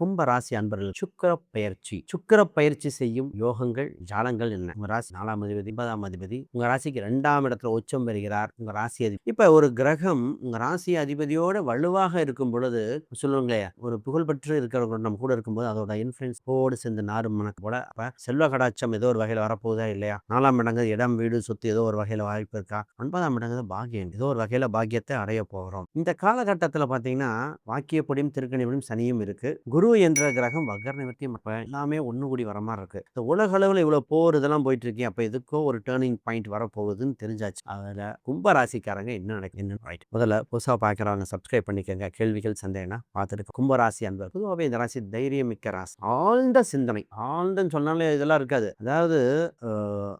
கும்ப ராசி அன்பர்கள் சுக்கிர பயிற்சி செய்யும் யோகங்கள் ஜாலங்கள் என்ன? உங்க ராசி 4ஆம் அதிபதி 9ஆம் அதிபதி உங்க ராசிக்கு 2ஆம் இடத்துல உச்சம் பெறுகிறார். உங்க ராசி அதிபதி இப்ப ஒரு கிரகம் உங்க ராசி அதிபதியோட வலுவாக இருக்கும் பொழுது சொல்லுவாங்க, ஒரு புகழ்பெற்று இருக்கிறவங்க நம்ம கூட இருக்கும்போது அதோட இன்ஃபுளுன்ஸ் ஓடு சேர்ந்து நாடு மணக்கு போல. அப்ப செல்வ கடாட்சம் ஏதோ ஒரு வகையில வரப்போகுதா இல்லையா? 4ஆம் இடங்கு இடம் வீடு சொத்து ஏதோ ஒரு வகையில வாய்ப்பு இருக்கா? 9ஆம் இடங்கு பாக்கியம் ஏதோ ஒரு வகையில பாக்கியத்தை அடைய போகிறோம். இந்த காலகட்டத்துல பாத்தீங்கன்னா வாக்கியப்படியும் திருக்கணிப்படியும் சனியும் இருக்கு. குரு என்ற கிரகம் வக்ர நிவர்த்தி எல்லாமே ஒண்ணு கூடி வர மாதிரி இருக்கு. இந்த உலக அளவுல இவ்வளவு போர் இதெல்லாம் போயிட்டு இருக்கேன். அப்ப எதுக்கோ ஒரு டேர்னிங் பாயிண்ட் வரப்போகுதுன்னு தெரிஞ்சாச்சு. அதுல கும்ப ராசிக்காரங்க என்ன நடக்குது ரைட். முதல்ல புதுசா பாக்குறவங்க சப்ஸ்கிரைப் பண்ணிக்கோங்க. கேள்விகள் சந்தேகம்னா பார்த்துட்டு. கும்ப ராசி அன்பர் பொதுவாகவே இந்த ராசி தைரியம் மிக்க ராசி. ஆழ்ந்த சிந்தனை, ஆழ்ந்தன்னு சொன்னாலே இதெல்லாம் இருக்காது. அதாவது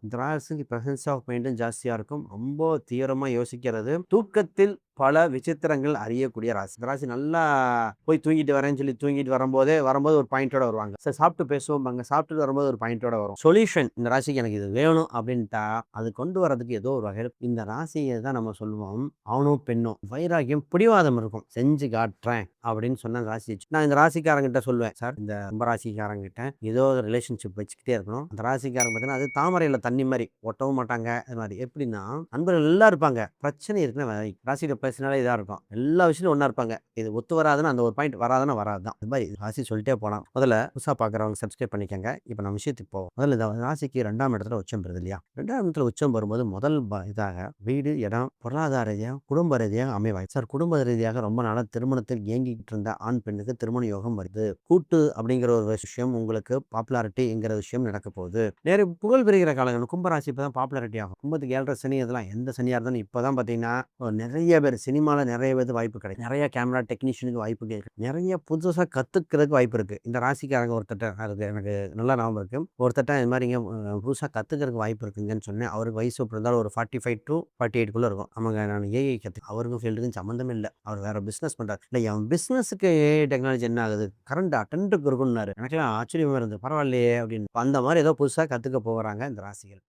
இந்த ராசிக்கு பிரசன்ஸ் ஆஃப் மைண்டும் ஜாஸ்தியா இருக்கும். ரொம்ப தீவிரமா யோசிக்கிறது, தூக்கத்தில் பல விசித்திரங்கள் அறியக்கூடிய ராசி. இந்த ராசி நல்லா போய் தூங்கிட்டு வரேன்னு சொல்லி தூங்கிட்டு வரும்போது ஒரு பாயிண்டோட வருவாங்க. சார் சாப்பிட்டு பேசுவோம், சாப்பிட்டுட்டு வரும்போது ஒரு பாயிண்டோட வரும். சொல்யூஷன் இந்த ராசிக்கு எனக்கு இது வேணும் அப்படின்ட்டா அது கொண்டு வரதுக்கு ஏதோ ஒரு வகையில் இந்த ராசியை தான் நம்ம சொல்லுவோம். அவனும் பெண்ணும் வைராகியம் பிடிவாதம் இருக்கும். செஞ்சு காட்டுறேன் அப்படின்னு சொன்ன ராசி. நான் இந்த ராசிக்காரங்கிட்ட சொல்லுவேன், சார் இந்த ராசிக்காரங்கிட்ட ஏதோ ஒரு ரிலேஷன்ஷிப் வச்சுக்கிட்டே இருக்கணும். அந்த ராசிக்காரங்க பார்த்தீங்கன்னா அது தாமரையில தண்ணி மாதிரி ஒட்டவும் மாட்டாங்க. அது மாதிரி எப்படின்னா நண்பர்கள் எல்லாம் இருப்பாங்க, பிரச்சனை இருக்குன்னா ராசியில பேசினாலே இதா இருக்கும். எல்லா விஷயமும் ஒண்ணா இருப்பாங்க. இது ஒத்து வராதுன்னு அந்த ஒரு பாயிண்ட் வராதுன்னா வராதுதான். அது மாதிரி ராசி சொல்லிட்டே போலாம். முதல்ல புதுசா பாக்குறவங்க சப்ஸ்கிரைப் பண்ணிக்கங்க. இப்ப நம்ம விஷயத்துக்கு போவோம். முதல்ல இந்த ராசிக்கு 2ஆம் இடத்துல உச்சம் பெறுது இல்லையா? 2ஆம் இடத்துல உச்சம் வரும்போது முதல் இதாக வீடு, இடம், பொருளாதார ரீதியாக, குடும்ப ரீதியாக அமைவாய். சார் குடும்ப ரீதியாக ரொம்ப நாளா திருமணத்தில் ஏங்கிட்டு இருந்த ஆண் பெண்ணுக்கு திருமண யோகம் வருது. கூட்டு அப்படிங்கிற ஒரு விஷயம் உங்களுக்கு பாப்புலாரிட்டிங்கிற விஷயம் நடக்க போகுது. நிறைய புகழ் பெறுகிற காலங்கள் கும்பராசி இப்பதான் பாப்புலாரிட்டி ஆகும். கும்பத்துக்கு 7.5 சனி இதெல்லாம் எந்த சனியா இருந்தாலும் இப்பதான் பாத்தீங்கன்னா நிறைய பேர் சினிமாவில் நிறைய பேருக்கு வாய்ப்பு கிடைக்கும். நிறைய கேமரா டெக்னீஷியனுக்கு வாய்ப்பு கிடைக்கும். நிறைய புதுசாக கற்றுக்கிறதுக்கு வாய்ப்பு இருக்குது. இந்த ராசிக்காரங்க ஒருத்தட்ட அதுக்கு எனக்கு நல்லா ஞாபகம் இருக்கு. ஒருத்தட்ட இது மாதிரிங்க புதுசாக கற்றுக்கிறதுக்கு வாய்ப்பு இருக்குங்கன்னு சொன்னேன். அவருக்கு வயசு எப்படி இருந்தாலும் ஒரு 45 to 48 இருக்கும். ஆமாங்க, நான் ஏஐ அவருக்கும் ஃபீல்டுக்கும் சம்மந்தமே இல்லை. அவர் வேற பிஸ்னஸ் பண்ணுறாரு. இல்லை என் பிஸ்னஸுக்கு ஏஐ டெக்னாலஜி என்ன ஆகுது, கரண்ட் அட்டென்ட்டுக்கு இருக்குன்னாரு. எனக்குலாம் ஆச்சரியமா இருந்தது. பரவாயில்லையே அப்படின்னு. அந்த மாதிரி ஏதோ புதுசாக கற்றுக்க போகிறாங்க இந்த ராசிகள்.